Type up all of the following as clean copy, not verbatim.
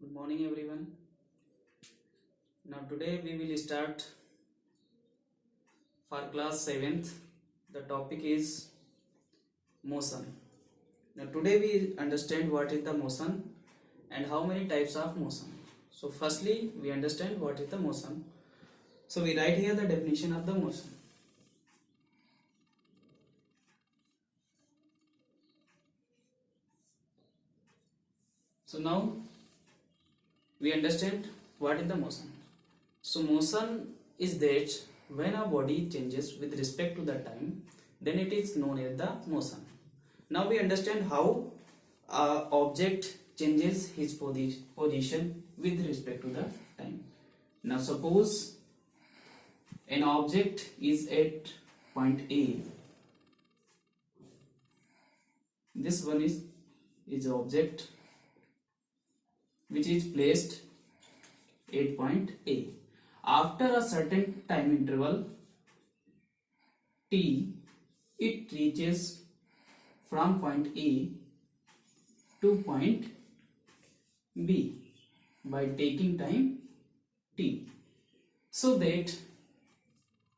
Good morning, everyone. Now, today we will start for class 7th. The topic is motion. Now, today we understand what is the motion and how many types of motion. So, firstly, we understand what is the motion. So, we write here the definition of the motion. So, now we understand what is the motion. So, motion is that when a body changes with respect to the time, then it is known as the motion. Now we understand how a object changes his position with respect to the time. Now suppose an object is at point A. This one is object which is placed at point A. After a certain time interval t, it reaches from point A to point B by taking time t, so that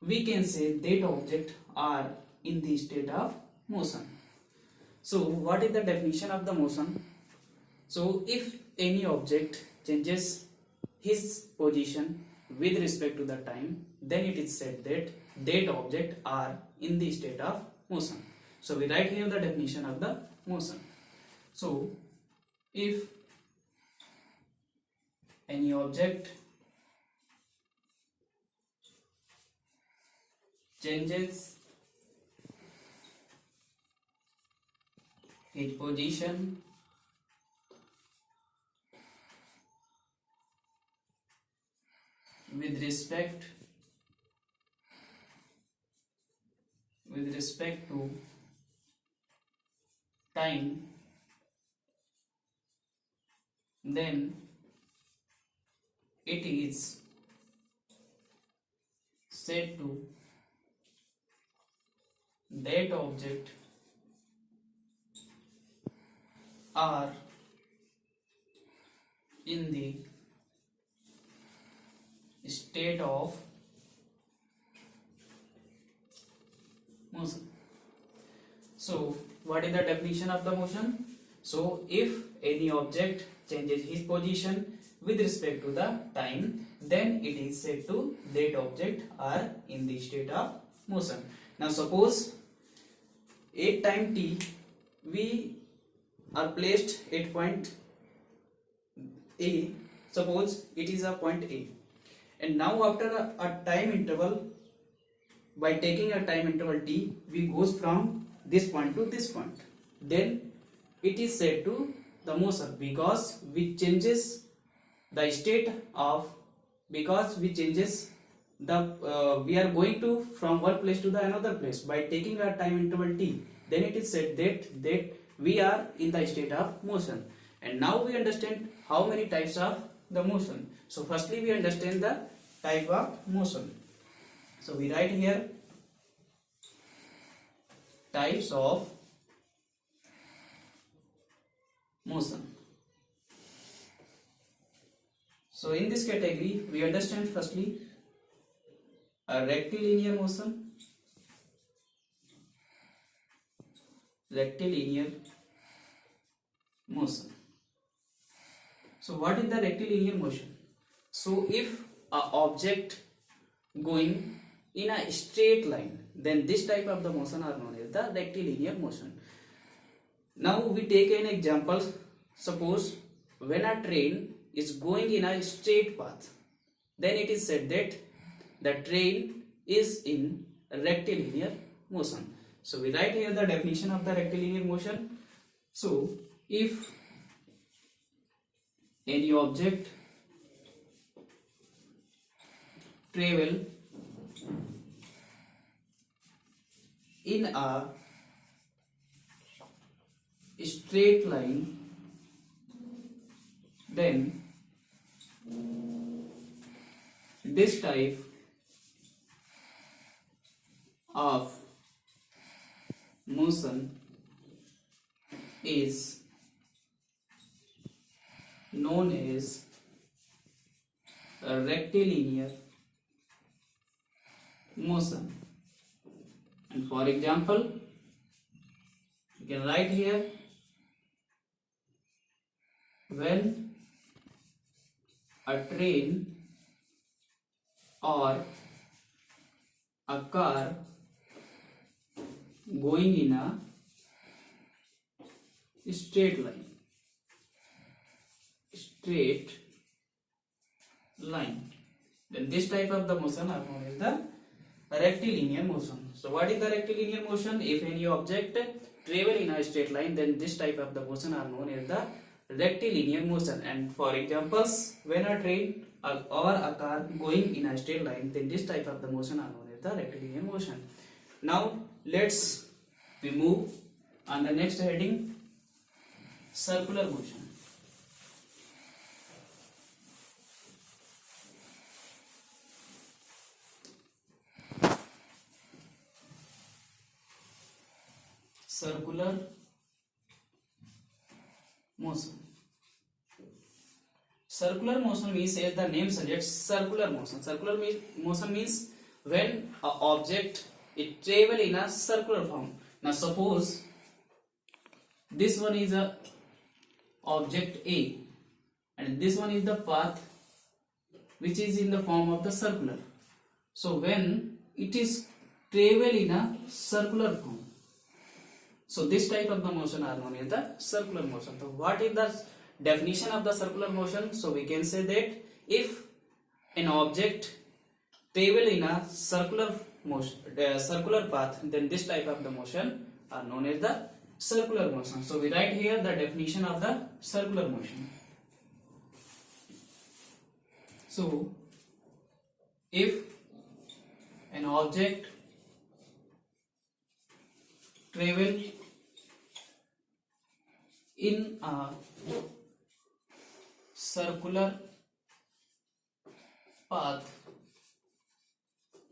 we can say that object are in the state of motion. So what is the definition of the motion? So if any object changes his position with respect to the time, then it is said that that object are in the state of motion. So we write here the definition of the motion. So if any object changes its position with respect to time, then it is said to that object are in the state of motion. So what is the definition of the motion? So if any object changes his position with respect to the time, then it is said to that object are in the state of motion. Now suppose at time t we are placed at point A. Suppose it is a point A, and now after a time interval, by taking a time interval t, we goes from this point to this point, then it is said to the motion, because we changes the state of, because we changes the we are going to from one place to the another place by taking a time interval t, then it is said that we are in the state of motion. And now we understand how many types of the motion. So firstly we understand the type of motion. So we write here types of motion. So in this category we understand firstly a rectilinear motion. Rectilinear motion. So what is the rectilinear motion? So if a object going in a straight line, then this type of the motion are known as the rectilinear motion. Now we take an example. Suppose when a train is going in a straight path, then it is said that the train is in rectilinear motion. So we write here the definition of the rectilinear motion. So if any object travel in a straight line, then this type of motion is known as a rectilinear motion. And for example, you can write here, when a train or a car going in a straight line, then this type of the motion are known as the rectilinear motion. So what is the rectilinear motion? If any object travel in a straight line, then this type of the motion are known as the rectilinear motion. And for examples, when a train or a car going in a straight line, then this type of the motion are known as the rectilinear motion. Now let's we move on the next heading, circular motion. Circular motion. Circular motion means, as the name suggests, circular motion. Circular motion means when an object it travel in a circular form. Now suppose this one is a object A and this one is the path which is in the form of the circular. So when it is travel in a circular form, so this type of the motion are known as the circular motion. So what is the definition of the circular motion? So we can say that if an object travel in a circular motion, circular path, then this type of the motion are known as the circular motion. So we write here the definition of the circular motion. So if an object travel in a circular path,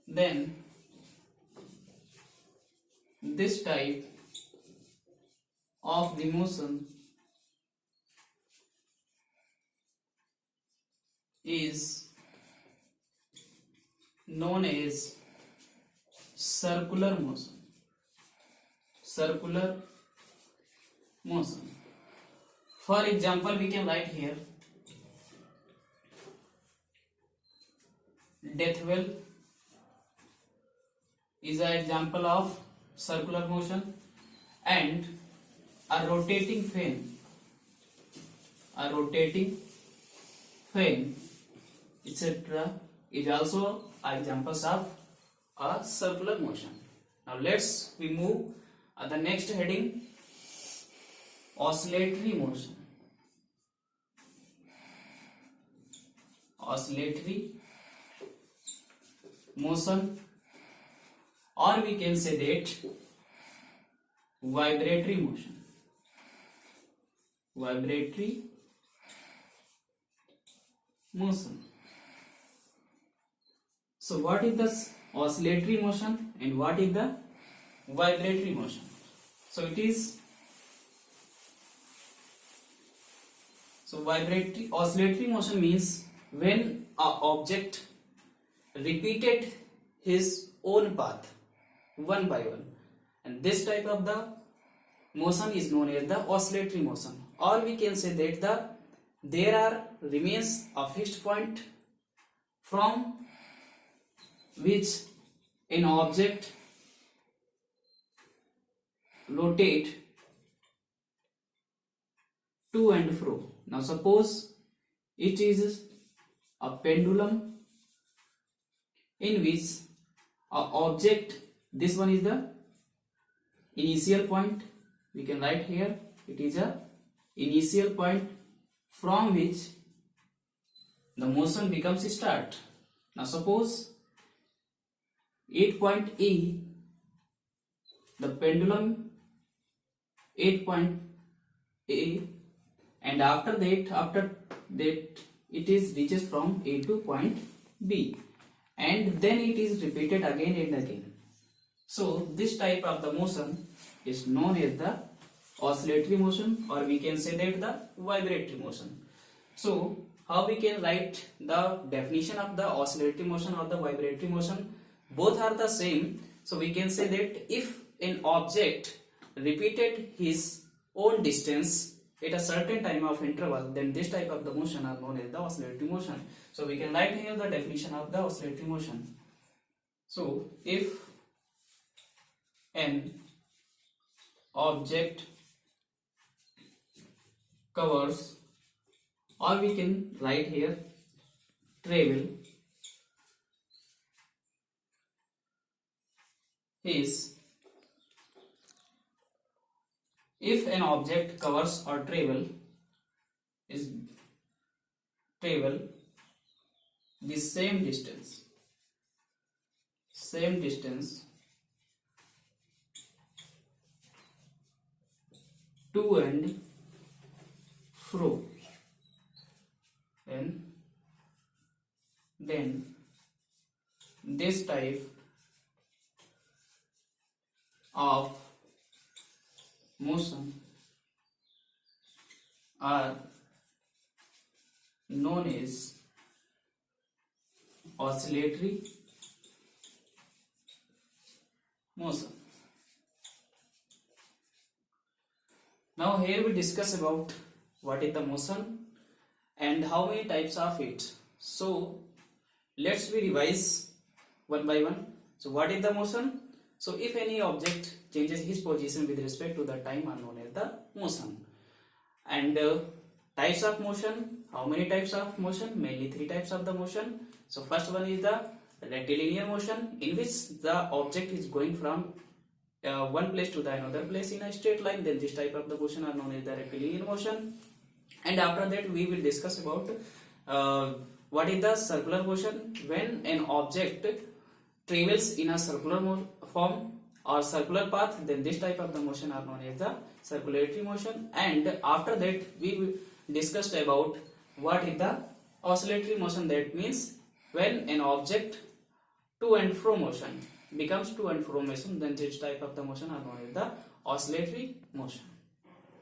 then this type of the motion is known as circular motion. Circular motion. For example, we can write here death well is an example of circular motion, and a rotating fan, etc. is also examples of a circular motion. Now let's we move the next heading, oscillatory motion. Oscillatory motion, or we can say that vibratory motion. Vibratory motion. So what is the oscillatory motion and what is the vibratory motion? So it is, so vibratory oscillatory motion means when an object repeated his own path one by one, and this type of the motion is known as the oscillatory motion. Or we can say that there remains a fixed point from which an object rotate to and fro. Now suppose it is a pendulum in which an object, this one is the initial point, we can write here it is a initial point from which the motion becomes start. Now suppose 8 point A, the pendulum 8 point A, and after that it is reaches from A to point B, and then it is repeated again and again. So this type of the motion is known as the oscillatory motion, or we can say that the vibratory motion. So how we can write the definition of the oscillatory motion or the vibratory motion? Both are the same. So we can say that if an object repeated his own distance at a certain time of interval, then this type of the motion are known as the oscillatory motion. So we can write here the definition of the oscillatory motion. So if an object covers, or we can write here travel is, if an object covers or travel the same distance to and fro, and then this type of motion are known as oscillatory motion. Now here we discuss about what is the motion and how many types of it. So let's we revise one by one. So what is the motion? So if any object changes his position with respect to the time are known as the motion. And types of motion, how many types of motion? Mainly three types of the motion. So first one is the rectilinear motion, in which the object is going from one place to the another place in a straight line. Then this type of the motion are known as the rectilinear motion. And after that we will discuss about what is the circular motion, when an object travels in a circular form or circular path, then this type of the motion are known as the circulatory motion. And after that we will discuss about what is the oscillatory motion, that means when an object to and fro motion becomes to and fro motion, then this type of the motion are known as the oscillatory motion.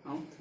Now